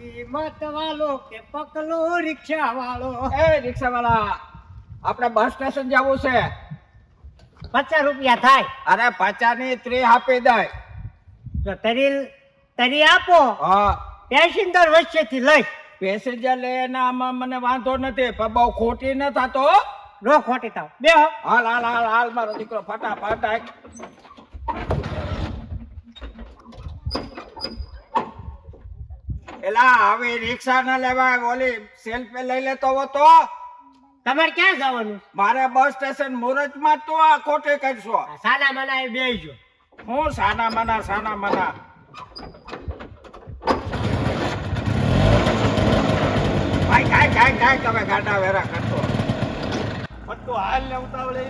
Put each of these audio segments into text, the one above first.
મત વાળો કે પકલો રિક્ષા વાળો? એ રિક્ષા વાળા, આપણે બસ સ્ટેશન જવું છે. 50 રૂપિયા થાય. અરે 50 ની 30 આપી દે. તો તરી આપો. હા, પેસેન્જર વચ્ચેથી લઈ. પેસેન્જર લઈને આમાં મને વાંધો નથી, પણ બહુ ખોટી ન થતો. નો ખોટી થાવ. બેહો. હાલ હાલ હાલ હાલ મારો દીકરો ફટાફટ. એલા હવે રિક્ષા ન લેવાય, ઓલી સેલ્ફી લઈ લેતો હતો. તમારે ક્યાં જવાનું? મારે બસ સ્ટેશન મુરજમાં તો આ ખોટી કરશો. સાના મના એ બેસજો. હું સાના મના ભાઈ કાય તમે ગાડા વેરા કરતો પટ્ટો હાલ ને ઉતાવળે.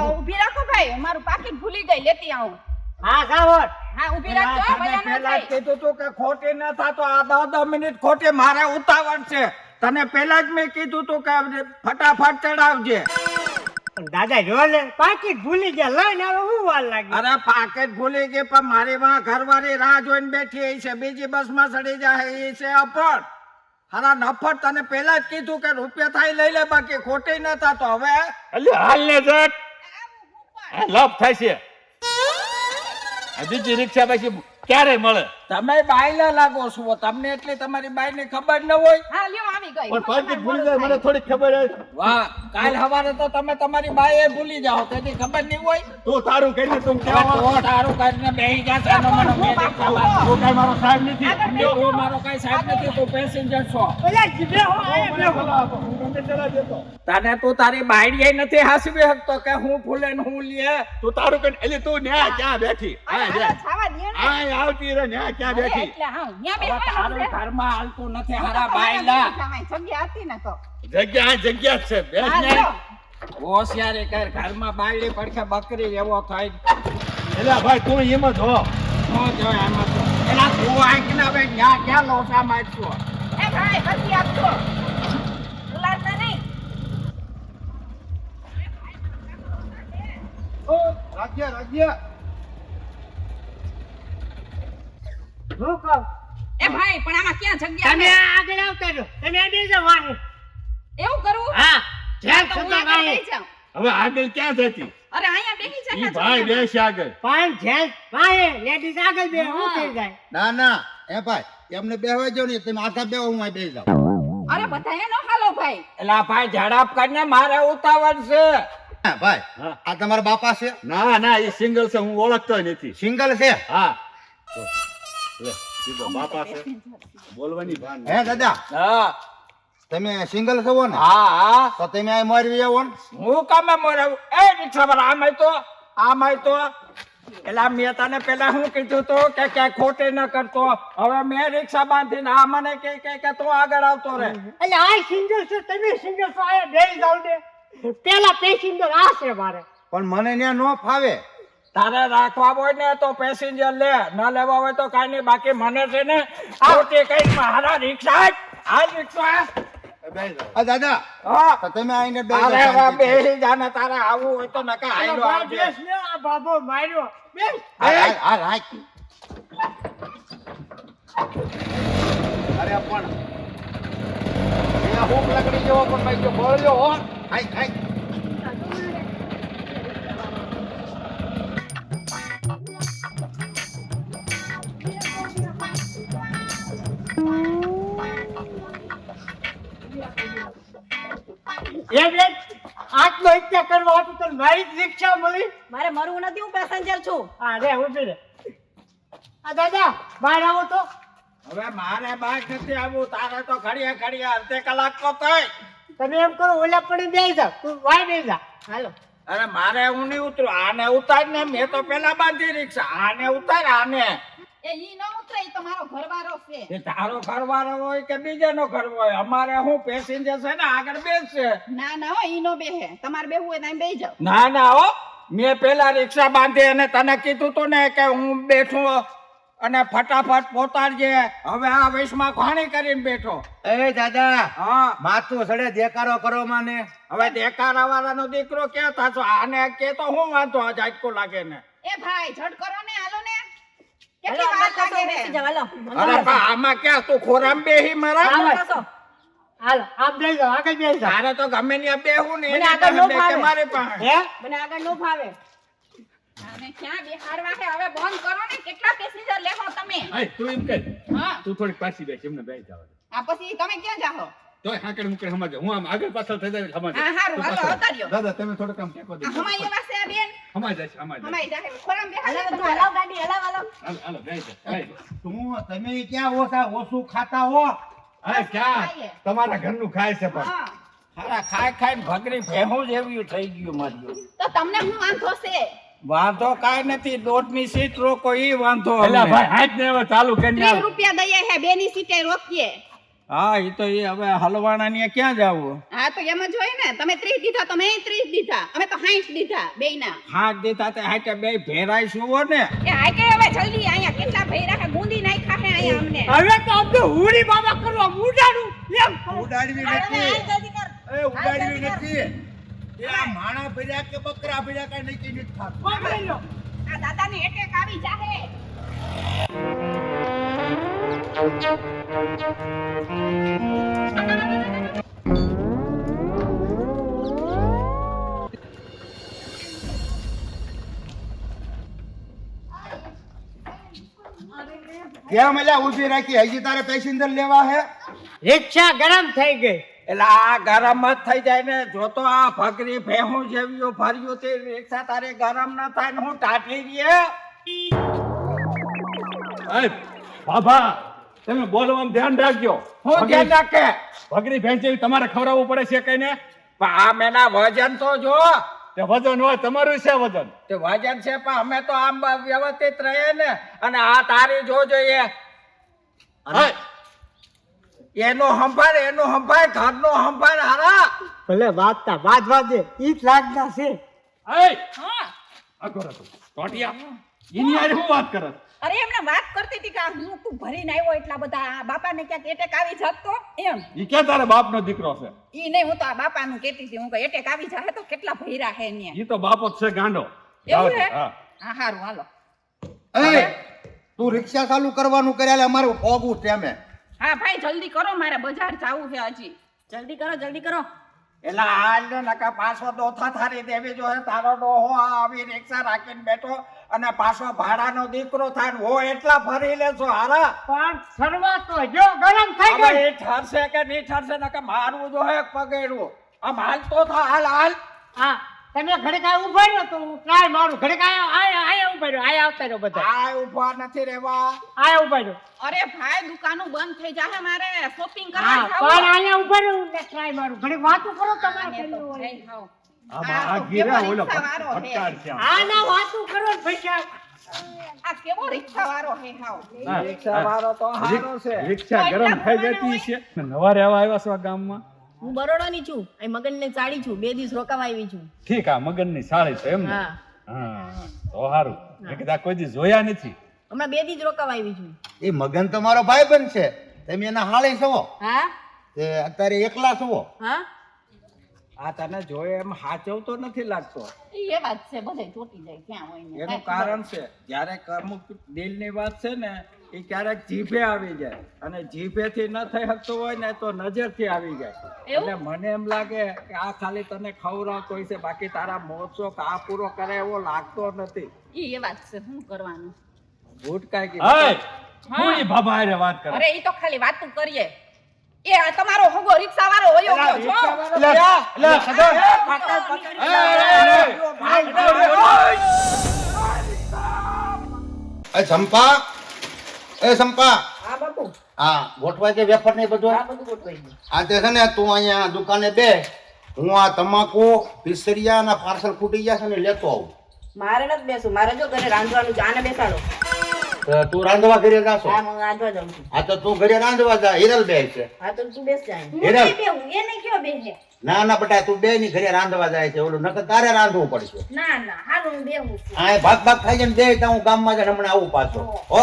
ઉભી રાખો ભાઈ, મારું પાકીટ ભૂલી ગઈ, લેતી આવું. હા સાવર. હા ઉભી રાખજો, ભયા ન પેલા થાય. કીધું તું કે ખોટી ન થાતો. આ 10 મિનિટ ખોટી મારે ઉતાવળ છે. તને પેલા જ મેં કીધું તું કે ફટાફટ ચડાવજે. પણ દાદા જો ને પાકીટ ભૂલી ગયા, લઈને હવે હું વાર લાગી. અરે પાકેટ ભૂલી ગઈ, પણ મારી માં ઘરવાળી રાહ જોઈને બેઠી છે. બીજી બસમાં ચડી જાય એ છે અફડ. હારા નફટ, તને પેલા જ કીધું કે રૂપિયા થાય લઈ લે, બાકી ખોટી ન થાતો. હવે એટલે હાલ ને જટ લાભ થાય છે. આ બીજી રિક્ષા પછી ક્યારે મળે? તમે બાયલા લાગો છો, તમને એટલી તમારી બાઈ ની ખબર ન હોય. હા લ્યો આવી ગઈ. પણ પાકીટ ભૂલી જાય મને થોડી ખબર હોય. વાહ, કાલ હવારે તો તમે તમારી બાઈએ ભૂલી જાઓ, તેથી ખબર નહીં હોય. તું તારું કરીને તું હવે કેવા તો તારું કરીને બેહી જા. એનો મને મેં રિક્ષા બાંધી. તું કઈ મારો સાહેબ નથી. તું મારો કઈ સાહેબ નથી, તું પેસેન્જર છો. ઓલા બેહો, આયા બેહો. હું ગમે તેલા દેતો. તને તું તારી બાયડીએ નથી હાસવી શકતો કે હું ફૂલે ને હું લે. તું તારું કરીને એટલે તું ન્યા ક્યાં બેઠી? અરે, આ અરે, છાવા દ્યો ને. આ આવતી રે ન્યા ક્યાં અરે, બેઠી? એટલે હા, ન્યા હવે બેસવાનું તારું છે. ઘરમાં હાલતું નથી. હું તો હારા તમારા બાયલા ઘરમાં જગ્યા હતી ને તો. જગ્યા જ છે. બેસ હા, ને. લ્યો. હોશિયારી કર. ઘરમાં બાયડી પડખે બકરી એવો થાય. એલા ભાઈ તું એમ જ હો. શું જોય એમાં તો? એલા તું આંખ ના હવે ક્યાં લોસા મારશો? એ ભાઈ પછી આપજો. ઉલાડતા નહીં. રાજ્ય હું કહું એ ભાઈ પણ આમાં ક્યાં જગ્યા તમે છે? આગળ આવતા રહો. તમે આ બેસો વાહે. એવું કરું? હા જેમ તો હું થતા આગળ વાહે. બેસી જાઉં. હવે આગળ ક્યાં જતી? અરે અહીંયા બેસી જા ઈ કાં ભાઈ જગ્યા? બેસ આગળ. પણ જેમ વાહે લેડીઝ આગળ બે હું થઈ જાય. ના એ ભાઈ એમને બેહવા જો ને તમે આખા બેહો હું અહીં બેસી જાઉં. અરે બધાએ નો હાલો ભાઈ. એલા ભાઈ ઝડપ કરીને મારે ઉતાવળ છે. હા ભાઈ હા. આ તમારા બાપા છે? ના એ સિંગલ છે, હું ઓળખતો નથી. સિંગલ છે? હા લે કીધો બાપા છે, બોલવાની ભાન હે દાદા હા તમે સિંગલ છો ને? હા તો તમે અહીં મારી આવો ને. હું કામે મોરાવું? એ રિક્ષા વાળા આમાંય તો એલા મેં તને પેલા હું કીધું તું કે ક્યાંય ખોટી ન કરતો. હવે મેં રિક્ષા બાંધીને આ મને કે તું આગળ આવતો રે. એટલે આ સિંગલ છે, તમે સિંગલ છો, આયા બેસી જાવ ને. પેલા પેસેન્જર આ છે મારે. પણ મને ત્યાં ન ફાવે. તારે રાખવા હોય ને તો પેસેન્જર લે, ન લેવા હોય તો કાઈ નહીં. બાકી મને છે ને ખોટી કઈ મારા રિક્ષા આ રિક્ષા. આ દાદા હા તો તમે આઈને અરે વાહ, બેસી જા ને. તારે આવવું હોય તો નકા આ આયલો ભાઈ આવજે. બેસ ને, આ બાબો માર્યો. બેસ. રાખ. અરે પણ એ હુક લકડી જેવો પણ ભાઈ જો બોલ્યો હો. હાય એ બેન આત્મહત્યા કરવા હતું તો મારી જ રિક્ષા મળી. મારે મરવું નથી, હું પેસેન્જર છું. હા રે ઉભી રે. આ દાદા બહાર આવો તો. હવે મારે બાઈક નથી આવવું. તારે તો ઘડીએ અડધે કલાક તો થાય. તમે એમ કરો ઓલા પડી બેસી જાવ, તું વાય બેસી જા. હાલો. અરે મારે હું નહીં ઉતરું. આને ઉતાર ને. મેં તો પેલા બાંધી રિક્ષા. આને ઉતાર. આને એ ઈ ન ઉતરે, ઈ તો મારો ઘરવાળો છે. એ તારો ઘરવાળો હોય કે બીજાનો ઘર હોય, અમારે હું પેસેન્જર છે ને આગળ બેસશે. ના હો, ઈ નો બેહે. તમારે બેહવું હોય તો અહીં બેહી જાઓ. ના હો, મેં પેલા રિક્ષા બાંધી અને તને કીધું તું ને કે હું બેઠું અને ફટાફટ પોતાડજે. હવે આ વયસમાં ઘાણી કરીને બેઠો. એ દાદા હા, માથું સડે દેકારો કરો માને. હવે દેખાડા વાળાનો દીકરો ક્યાં થાશો? આને કે તો હું વાંધો આ જાટકો લાગે ને. એ ભાઈ ઝટ કરો ને, હાલો ને. હાલો, કેટલી વાર અમારે લાગે બેસી છે? જાઓ, હાલો. અરે પણ આમાં ક્યાં તું ખોરામ બેહી મારા? બેસો. હાલો આમ બેસી જાઓ, આગળ બેસી જાઓ. તારે તો ગમે ત્યાં બેહું ને મને એની આગળ પાસે નો બે કે ફાવે. મારી પાસે. હે મને આગળ નો ફાવે. આને ક્યાં બેહાડવા છે? હવે બંધ કરો ને. કેટલા પેસેન્જર લેવો તમે? આય, તું એમ કહે હા, તું થોડીક પાછી બેસ એમને બેસી જાવ આ પછી તમે ક્યાં જાહો? તોય હાકડ મુકડ સમજે હું આમ આગળ પાછળ થઈ જાય સમજે હા, હારું, હાલો, આવતા રહ્યો. દાદા તમે થોડું કામ ટેકો દે આ હમાઈ એવા છે આ બેન? હમાઈ જાય હમાઈ જાય હમાઈ જાહે. ખોરામ બેહાડે હાલો, તો બધું હલાવો ગાડી, હલાવો, હલાવો. હાલો હાલો બેસી જાય તમે ક્યાં ઓછું ખાતા હો? હા ક્યાં તમારા ઘરનું ખાય છે પણ હા, હારા ખાઈ ખાઈને ભગરી ભેહું જેવું થઈ ગયું મારું. તો તમને શું વાંધો છે? વાંધો કાંઈ નથી. દોઢની સીટ રોકો ઈ વાંધો એલા અમને. ભાઈ હાથ ને હવે ચાલુ કરી 30 રૂપિયા દઈએ હે, બેની સીટે રોકીએ. હા, ઈ તો ઈ હવે હલવાણાની ક્યાં જાવું? હા, તો એમ જ હોય ને. તમે 30 દીધા, તો મેં 30 દીધા. અમે તો 60 દીધા બેયના. હાથ દેતા તે હાથે બે ભેરાય શું ને? એ હાય કે હવે જલ્દી અહીંયા કેટલા ભૈરા હે, ગુંદી નાખ્યા હે અહીંયા અમને. હવે તો અમને હુડી બાબા કરવા મૂડાનું એમ ઉડાડવી હાલો ને, નથી. હાલ જલ્દી કર. એ ઉડાડવી નથી. એ માણા ભર્યા કે બકરા ભર્યા કાંઈ નક્કી નથી થાતું. પકડી લો. આ દાદાને એટેક આવી જાહે. કેમ એલા ઊભી રાખી? હજી તારે પેસેન્જર લેવા હે? રિક્ષા ગરમ થઈ ગઈ. એટલે આ ગરમ જ થઈ જાય ને. જો તો આ ભગરી ભેહું જેવી ભર્યું તે રિક્ષા તારે ગરમ ન થાય ને હું ટાટી રહીએ. આય બાબા તમે બોલવામાં ધ્યાન રાખજો હું ધ્યાન રાખે. ભગરી ભેંસ જેવી તમારે ખવડાવવું પડે છે કઈ ને પણ આ મેના વજન તો જો. તે વજન હોય તમારું છે વજન તે વજન છે પણ અમે તો આમ વ્યવસ્થિત રહીએ ને. અને આ તારી જોજો એ આય, એનું સંભાળ ઘરનું સંભાળ હારા. ભલે વાંચતા વાંચવા દે ઈ જ લાગતા છે. આય હા, આગો રાખો ટોટિયા એની હારે હું વાત કરત અરે એમને વાત કરતી હતી કે આ હું તું ભરીને આવ્યો એટલા બધા. આ બાપાને ક્યાંક એટેક આવી જાત તો એમ. ઈ ક્યાં તારા બાપનો દીકરો છે ઈ નહીં, હું તો આ બાપાનું કહેતી હતી. હું કે એટેક આવી જાહે તો કેટલા ભૈરા હે ને. ઈ તો બાપો જ છે ગાંડો એવું હે? હા હા, હારું, હાલો. એ તું રિક્ષા ચાલુ કરવાનું કર્યા લે અમારું પોગું ટેમે. હા ભાઈ, જલ્દી કરો, મારે બજાર જાવું છે હજી. જલ્દી કરો, જલ્દી કરો. એટલે હાલ ને નકા પાછો દોથા થારી દેવી જોઈએ. તારો ડોહો આવી રિક્ષા રાખીને બેઠો અને પાછો ભાડાનો દીકરો થાય ને હો એટલા ભરી લેશો હારા. પણ શરૂઆત તો જો ગરમ થઈ હવે ગઈ. એ ઠરશે કે નહીં ઠરશે નકા મારવું જોઈએ પગેડવું. આમ હાલ તો થા હાલ. હા તમે ઘડીક આ ઉભા રહ્યો તો હું ટ્રાય મારું. ઘડીક આયા ઉભા રહ્યો. આયા આવતા રહ્યો બધા. આ ઉભા નથી રેવા. આયા ઉભા રહ્યો. અરે ભાઈ, દુકાનો બંધ થઈ જાહે, મારે શોપિંગ કરવા હા જાવું. પણ આયા ઉભા રહ્યો ને ટ્રાય મારું. ઘડીક વાતું કરો તમારે આને તો પેલું. ભાઈ હાવ. આ તો ગીરા કેવો ઓલો રિક્ષાવાળો હે. ફટકાર છે આમ. આ ના વાતું કરો ને પૈસા. આ કેવો રિક્ષાવાળો હે હાવ. હા, રિક્ષા વાળો તો હારો છે. રિક્ષા ગરમ થઈ જતી છે નવા રહેવા આવ્યા છો આ ગામમાં હું બરોડાની છું. અહીં મગનની સાડી છું. 2 દિવસ રોકાવા આવી છું. ઠીક આ મગનની સાળી છે એમ ને હા, હા તો સારું મેં કીધું આ કોઈ દી જોયા નથી હમણાં 2 દિવસ રોકાવા આવી છું. એ મગન તો મારો ભાઈબંધ છે. તમે એના હાળે છો? હા, તે અત્યારે એકલા છો? હા. આ તને જોયે એમ હાચવતો નથી લાગતો. ઈ એ વાત છે, બધે ચોટી જાય ક્યાં હોય ને. એનું કારણ છે જ્યારે અમુક દિલની વાત છે ને એ ક્યારેક જીભે આવી જાય અને જીભેથી ન થઈ શકતું હોય ને તો નજરથી આવી જાય. એટલે મને એમ લાગે કે આ ખાલી તને ખવડાવતો હોય છે, બાકી તારા મોજો આ પૂરો કરે એવો લાગતો નથી. ઈ એ વાત છે, શું કરવાનું. ભૂત કાંઈ હાય કીધું. હું ઈ બાબા હારે વાત કરે અરે ઈ તો ખાલી વાતું કરીએ. એ આ તમારો હગો રિક્ષાવાળો હોયો ગયો છો. એ ચંપા, એ ચંપા, હા બાપુ. હા ગોઠવાય કે વેફર ને બધું? આ બધું ગોઠવાઈ ગયું. આ તે છે ને તું અહીંયા દુકાને બે, હું આ તમાકુ પિસરિયા ના પાર્સલ ફૂટી ગયા છે ને લેતો આવું. મારે નથી બેસવું. મારે જો ઘરે રાંધવાનું છે. આને બેસાડો. તો તું રાંધવા ઘરે જાશો? હા, હું રાંધવા જાઉં છું. આ તો તું ઘરે રાંધવા જા. હિરલ બે છે. હા, તો તું બેસ જાય. હિરલ, એ નહીં કયો બેસે. ના ના બટા તું બે ની ઘરે રાંધવા જાય છે. ઓલું નકર તારે રાંધવું પડશે. ના ના, હાલ હું બેહું છું. આ ભાગ ભાગ થાય છે ને બે હું ગામમાં જઈને હમણાં આવું પાછો. હો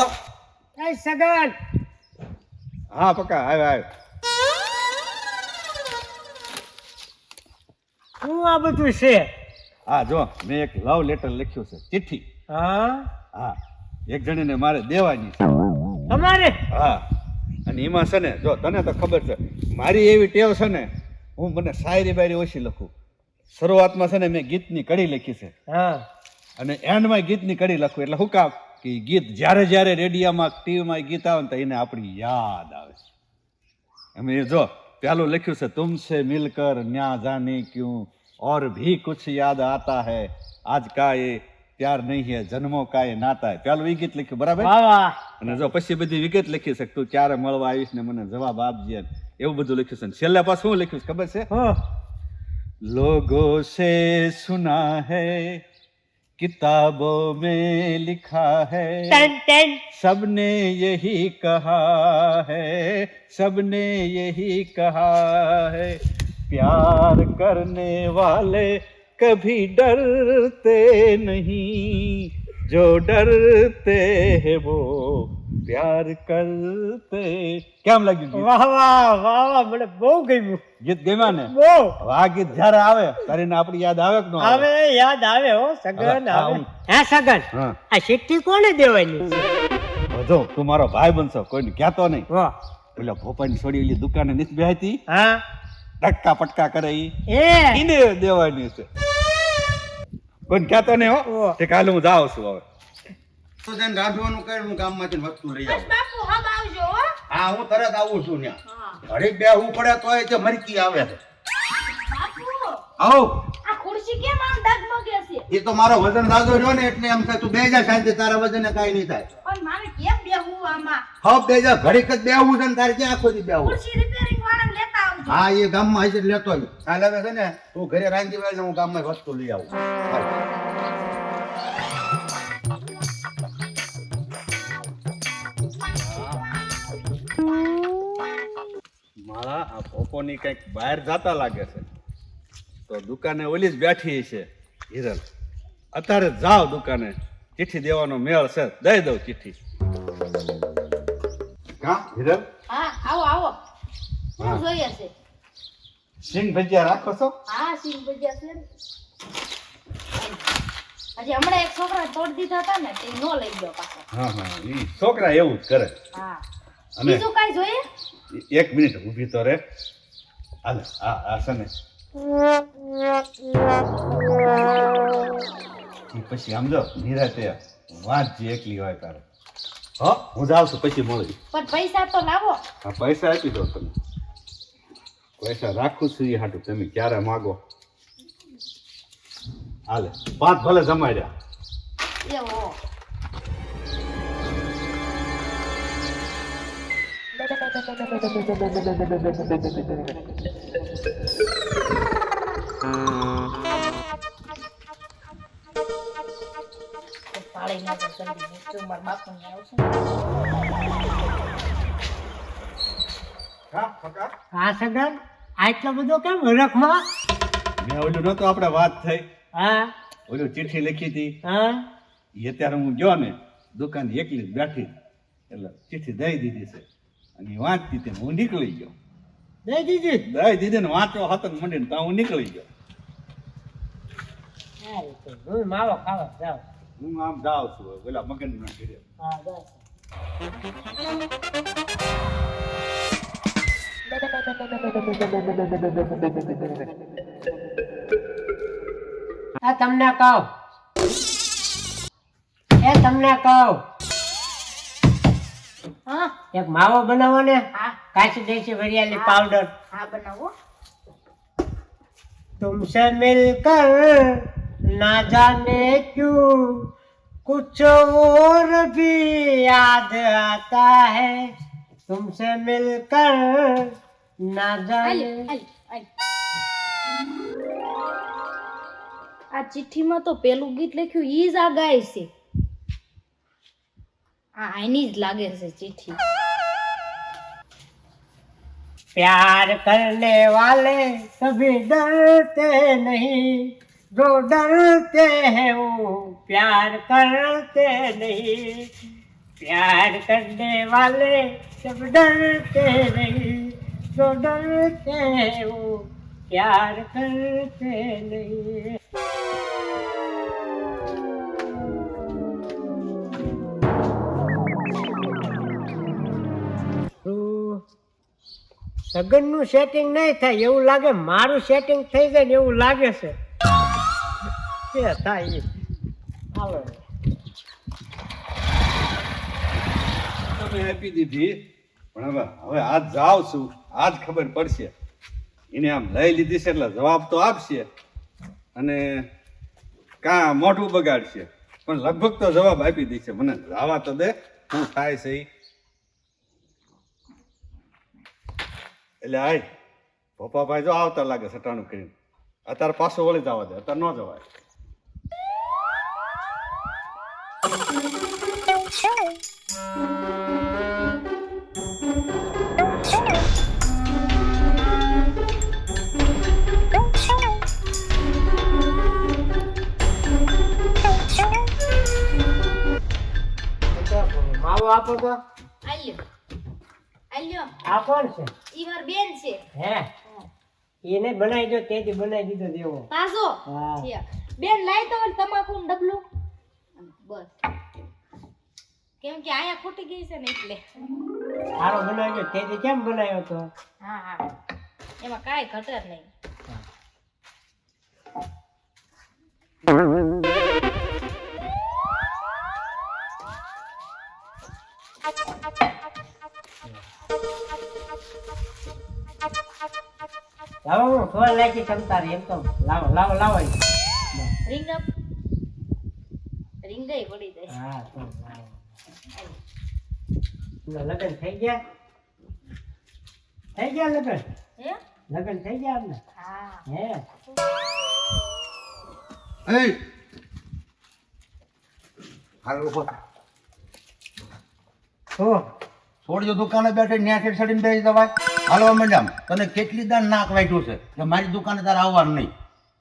એ સગન હા પક્કા આવ શું આ બધું છે? હા જો મેં એક લવ લેટર લખ્યું છે, ચિઠ્ઠી. હા હા, એક જણીને મારે દેવાની છે. તમારે હા, અને એમાં છે ને, જો તને તો ખબર છે મારી એવી ટેવ છે ને, હું મને શાયરી બાયરી ઓછી લખું. શરૂઆતમાં છે ને મેં ગીતની કડી લખી છે, હા અને એન્ડમાં ગીતની કડી લખું. એટલે શું કામ કે ઈ ગીત જ્યારે જ્યારે રેડિયોમાં ટીવીમાં ગીત આવે ને તો એને આપણી યાદ આવે. એમ એ જો પહેલું લખ્યું છે, તુમસે મિલકર ન્યા જાને ક્યું और भी कुछ याद आता है, आज का ये प्यार नहीं है, जन्मों का ये नाता है. પહેલું ઈ ગીત લખ્યું, બરાબર. વાહ વાહ. અને જો પછી બધી વિગત લખી છે, તું ક્યારે મળવા આવીશ ને મને જવાબ આપજે, એવું બધું લખ્યું છે. અને છેલ્લે પાછું શું લખ્યું છે ખબર છે? હા लोगों से सुना है, किताबों में लिखा है, ટન ટન सबने यही कहा है, सबने यही कहा है, प्यार करने वाले कभी डरते नहीं, जो डरते हैं वो प्यार करते. કેમ લાગ્યું ગીત? વાહ વાહ વાહ વાહ, મને બહુ ગમ્યું. ગીત ગમ્યા ને? બહુ હવે આ ગીત જયારે આવે ત્યારે એને આપણી યાદ આવે કે ન આવે? આવે, યાદ આવે હો સગન હા, આવે. હે સગન, હા. આ ચિઠ્ઠી કોને દેવાની? જો તું મારો ભાઈ બનશો, કોઈને કહેતો નહીં. વાહ. પેલા ભોપાની છોડી ઓલી દુકાને નીચ બેહતી, હા ટક્કા પટકા કરે ઈ એ ઈને દેવાની છે. કોઈને કહેતો નહીં હો. ઓહ. ઠીક, હાલ હું જાઉં છું હવે. તો તેને રાંધવાનું કર, હું ગામમાંથી વસ્તુ લઈ આવું. બાપુ હબ આવજો હો. હા, હું તરત આવું છું ત્યાં. હા ઘડીક બેહવું પડે તોય તે મરકી આવે છે. બાપુ આવો, આ ખુરશી કેમ આમ ડગમગે છે? એ તો મારો વજન દાદો રહ્યો ને એટલે એમ થાય તું બે જા શાંતિ, તારા વજને કાંઈ નહીં થાય. પણ મારે કેમ બેહવું આમાં? હવ બે જા, ઘડીક જ બેહવું છે ને તારે ક્યાં આખો દી બેહવું? ખુરશી રિપેરિંગ વાળાને લેતા આવજો. હા, એ ગામમાં હશે એટલે લેતો આવ્યો. કાલે હવે છે ને તું ઘરે રાંધી વાળીને હું ગામમાં વસ્તુ લઈ આવું. હાલ. મારા આ ભોપોની કંઈક બહાર જાતા લાગે છે, તો દુકાને ઓલી જ બેઠી છે હિરલ. અત્યારે જાઓ દુકાને, ચિઠ્ઠી દેવાનો મેળ છે, દઈ દઉં ચિઠ્ઠી. કા હિરલ, હા આવો આવો. હા. શું જોઈએ છે? સિંગ ભજીયા રાખો છો? હા સિંગ ભજીયા છે ને. હજી હમણાં એક છોકરા તોડ દીધા હતા ને તે નો લઈ ગયો પાછો. હા હા, ઈ છોકરા એવું જ કરે. હા અને બીજું કાંઈ જોઈએ? એક મિનિટ ઊભી તો રે. હાલે, આ છે ને ઈ પછી સમજો નિરાતે વાત જે એકલી હોય તારે. હા, હું જાઉં છું, પછી મળી. પણ પૈસા તો લાવો. હા, પૈસા આપી દો તમે. પૈસા રાખું છું એ હાટું, તમે ક્યારે માગો. હાલે, 5 ભલે જમાડ્યા. એવો પાળી ના જલ્દી નીચે મારા બાપુને આવશે. હા, પકા. હા સગન, આટલો બધો કેમ હરખમાં? મેં ઓલું નહોતું આપણે વાત થઈ, હા ઓલું ચિઠ્ઠી લખી હતી, હા એ અત્યારે હું ગયો ને દુકાન એકલી જ બેઠી, એટલે ચિઠ્ઠી દઈ દીધી છે, અને એ વાંચતી હતી ને હું નીકળી ગયો. દઈ દીધી. દઈ દીધી ને વાંચવા હાથ મંડીને તો હું નીકળી ગયો. સારું તો હું માવો ખાવા જાઉં. હું આમ જાઉં છું હવે, પેલા મગન ના ઘરે. હા બસ. તમને કહું, તમને કહું, હા એક માવો બનાવો ને, હા કાચી દેશી વરિયાળી પાવડર. હા બનાવો. तुमसे मिलकर ना जाने क्यों कुछ और भी याद आता है, तुमसे मिलकर ना जाने. આ ચિઠ્ઠીમાં તો પેલું ગીત લખ્યું ઈ જ આ ગાય છે. આ આની જ લાગે છે ચિઠ્ઠી. प्यार करने वाले कभी डरते नहीं, जो डरते हैं वो प्यार करते नहीं, प्यार करने वाले सब डरते नहीं जो डरते वो प्यार करते नहीं. સગનનું સેટિંગ નહીં થાય એવું લાગે, મારું સેટિંગ થઈ જાય ને એવું લાગે છે. કે થાય ઈ. હાલો તમે આપી દીધી, પણ હવે આજ જાવ છું, આજ ખબર પડશે. એને આમ લઈ લીધી છે એટલે જવાબ તો આપશે અને કાં મોઢું બગાડશે, પણ લગભગ તો જવાબ આપી દેશે. મને જવા તો દે, શું થાય છે ઈ. એટલે આય પપ્પાભાઈ જો આવતા લાગે સટાણું કરીને. અત્યારે પાછો વળી જવા દે, અત્યારે ન જવાય. માવો આપો તો. આલ્યો આલ્યો આ કોણ છે? ઈ માર બેન છે. હે એને બનાવી દો, તેથી બનાવી દીધો દેવો. પાછો હા. છે બેન લાઈ તો તમાકુ નું ડબલું બસ, કેમ કે આયા ખૂટી ગઈ છે ને એટલે. સારો બનાવી દો, તેથી કેમ બનાવ્યો તો? હા હા એમાં કાંઈ ઘટે જ નહીં. લાવો હું ફોન લાગી તમતારે એમ તો લાવો લાવો લાવો. રિંગ અપ રિંગ ગઈ પડી જાય. હા તો લાવો. લગન થઈ ગયા? થઈ ગયા લગન? હે લગન થઈ ગયા આપને? હા હે એ હાલો ઉભો થા. તો છોડજો દુકાને બેઠે ન્યા ચડીને બેસી જવાય. હાલવા માંડ્યા તને કેટલી દાન નાક વાગ્યું છે કે મારી દુકાને તારે આવવાનું નહીં.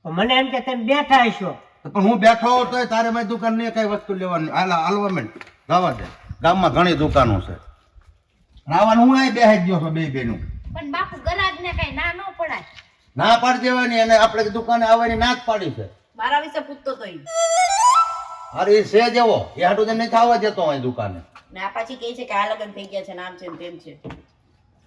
મને એમ કે તમે બેઠા હશો. પણ હું બેઠો હોઉં તોય તારે મારી દુકાન ને કઈ વસ્તુ લેવાની હાલવા માંડ જવા દે. ગામમાં ઘણી દુકાનો છે, આવવાનું હું અહીં બેસી ગયો છું બે બેનું. પણ બાપુ ગરાજ ને કઈ ના ન પડાય. ના પાડી દેવાની, અને આપણે દુકાને આવવાની ના જ પાડી છે. મારા વિશે પૂછતો તો ઈ. અરે એ છે જેવો એ હાટું તો નહીં થવા જતો અહીં દુકાને. ને આ પાછી કહે છે કે આ લગન થઈ ગયા છે, નામ છે ને તેમ છે.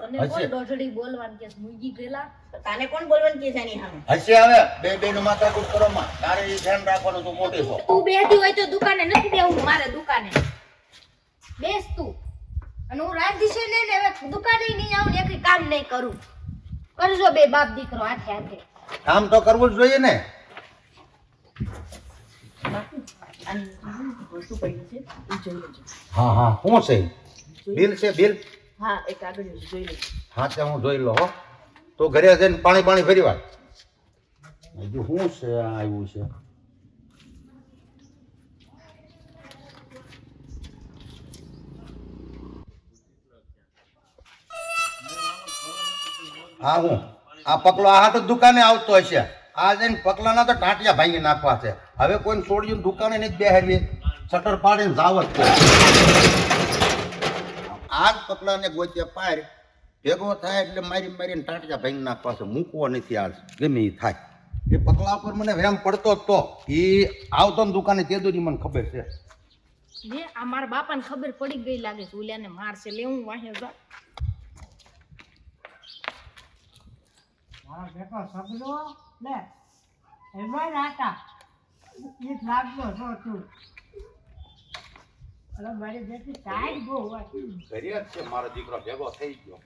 તને હશે. કોણ દોઢડી બોલવાનું કે મુગી ગયેલા? તો તાને કોણ બોલવાનું કે છે ની સામે? હશે હવે બે બેનું માથાકૂટ કરો માં. તારે એ ધ્યાન રાખવાનું, તું મોટી છો. તું બેઠી હોય તો દુકાને નથી બેવું, મારે દુકાને બેસ તું. અને હું રાંધી છે ને હવે દુકાને નહીં આવું ને એકઈ કામ નહીં કરું. કરજો બે બાપ દીકરો હાથે હાથે. કામ તો કરવું જ જોઈએ ને. વસ્તુ પડી છે એ જોઈ લેજો. હા હા શું છે? બિલ છે બિલ? હા એક આગળ જોઈ લેજો. હા તે હું જોઈ લો હો. તો ઘરે જઈને પાણી પાણી ફરી વાર. હજુ શું છે આ આવ્યું છે? હા હું આ પકલો આ હાથ જ દુકાને આવતો હશે. આ જઈને પકલાના તો ટાંટિયા ભાંગી નાખવા છે. હવે કોઈને છોડ્યું દુકાને નહીં બેહાડવી, શટર પાડીને જાવ જ છે. આજ પકલાને ગોચે પાર ભેગો થાય એટલે મારી મારીને ટાંટિયા ભાંગી નાખવા છે. મૂકવો નથી આજ ગમે એ થાય. એ પકલા ઉપર મને વેમ પડતો જ તો એ આવતો ને દુકાને તે દોરી મને ખબર છે. લે આ મારા બાપાને ખબર પડી ગઈ લાગે છે, ઓલ્યાને મારશે. લે હું વાહે જા. મારો બેટો સગલો લે એમાં રાતા ઈ લાગતો છો તું. અરે મારી બેટી ટાઈટ બહુ હોય, ઘરે જ છે મારો દીકરો ભેગો થઈ ગયો.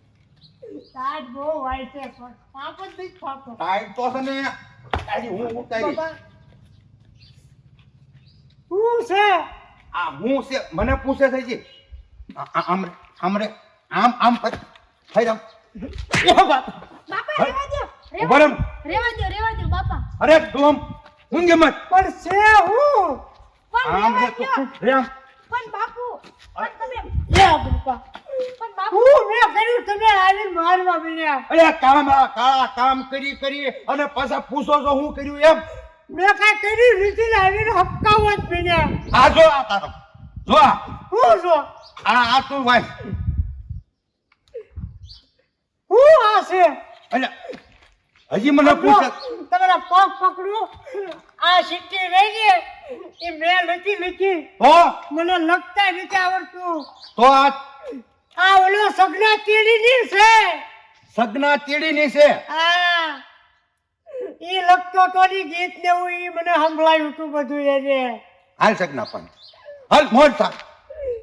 ટાઈટ બહુ હોય છે પણ પાપ જ નહીં ખાતો. ટાઈટ તો છે ને આજે હું ઉતારી. બાબા શું છે? આ હું છે મને પૂછે છે જી. આમ આમ રે આમ આમ થઈ રામ. બાપા રેવા દો. ઉભા રહો. રેવા દો બાપા. અરે તું ઊંઘે મત. પણ છે હું પણ આમ રે રેવા દો. તું રે આમ. પણ બાપુ પણ તમે લે બાપા પણ બાપુ હું મેં કર્યું તમે આવીને મારવા મળ્યા. અરે કામ આ કાળા કામ કરી કરી અને પાછા પૂછો છો હું કર્યું એમ. મેં કાંઈ કર્યું નથી ને આવીને હપકાવવા જ મળ્યા. આ જો આ તારો જો આ. હું છો આ તું વાંચ હું આ છે એટલે હજી મને પૂછે તમારા પગ પકડો આ સિટ્ટી રહી ગઈ એ મેં લખી તો મને લખતા નથી આવડતું તો આ આ ઓલો સગના તીડીની છે સગના તીડીની છે આ ઈ લખતો તો ની ગીત ને હું ઈ મને સંભળાયું તું બધું એને હાલ સગના પણ હાલ મોજ થા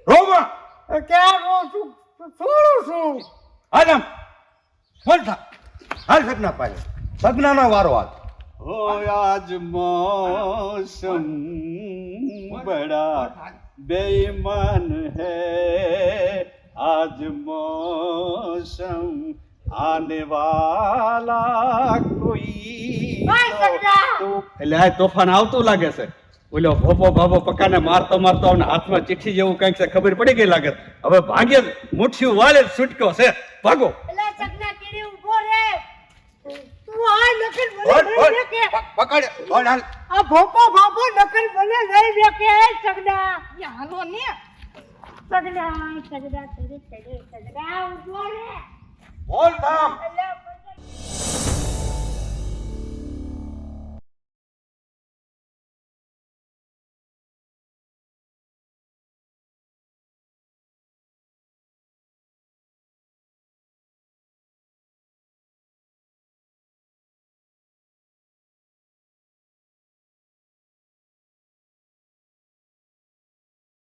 રોમા ક્યાં રો છું છોડું છું હાલ આમ મોજ થા હાલ સગના પાડે સગનાનો વારો હાલ हो आज मौसम बड़ा बेईमान है आज मौसम आने वाला कोई એટલે આ તોફાન આવતું લાગે છે ઓલો ભોપો ભાભો પકાને મારતો મારતો આવને હાથમાં ચિઠ્ઠી જેવું કંઈક છે ખબર પડી ગઈ લાગે હવે ભાગ્ય મુઠ્ઠી વાલે જ છૂટક્યો છે ભાગો એટલે સગના તીડી ઊભો રે તું આ નકલ ઓય, મને ઓય, લઈ કે પકડ ઓય, હાલ આ ભોપો ભાપો નકલ મને લઈ દે કે સગના યા હાલો ને સગના ઊભો રે બોલ થામ